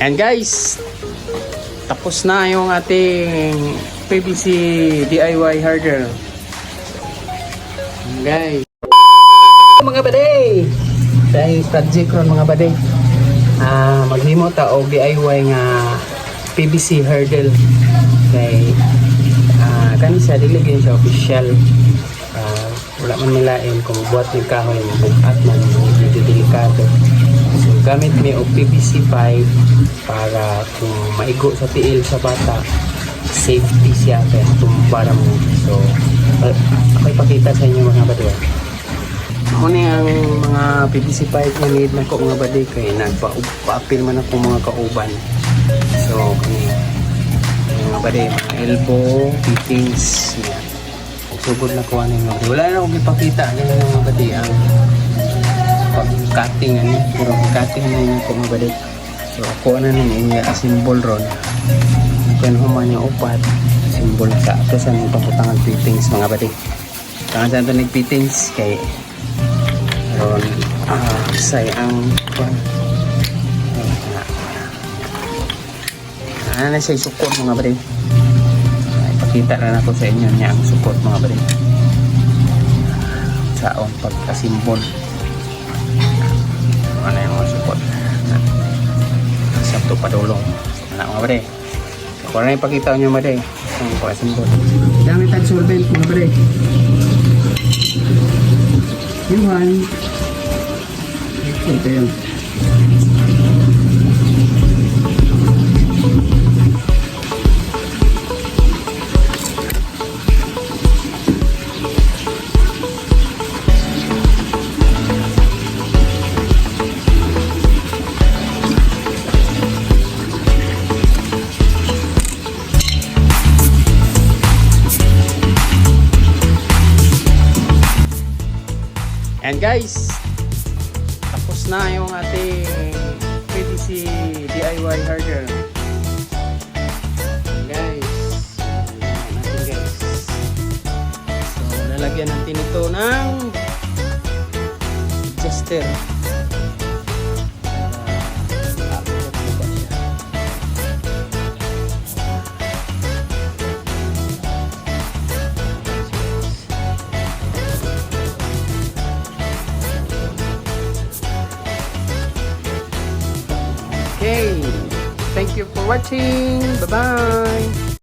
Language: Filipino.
And guys, tapos na yung ating PVC DIY harder. Guys, mga baday, dahil project ron mga baday, maghimo ta og DIY nga PVC hurdle. Kay kani siya dili gyud siya official. Wala man nilain kung buhat ng kahoy bukat man, medyo delikado. So gamit mi og PVC pipe para kung maigo sa tiil sa bata, safety siya kaya tumba mo. So ako ipakita sa inyo mga baday. Muna ang mga PVC pipe na need na ko mga baday kay nagpa-apil man ako mga kauban. So mga baday, mga elbow fittings yan. Sugod na ko ano yung mga baday. Wala na akong ipakita ganyan mga baday ang pag-cutting ano, puro cutting na yun ako mga baday. So ako na nang symbol ron kung human yung upat symbol sa ito sa nang pakutangan fittings mga baday. Tangan sa ito nag-fittings kay ron say ang na siya sukot mga baday. Ipakita na ako sa inyo niya ang sukot mga baday saon pagkasimbol ano yung mga sukot sa ito padulong na mga baday. Kung na ipakita nyo mga baday ang pagkasimbol gamit ang solvent mga baday. Yuhan ito yun. And guys, tapos na yung ating PVC DIY harder. Guys, natin guys. So lalagyan natin ito ng adjuster. Okay, thank you for watching. Bye-bye.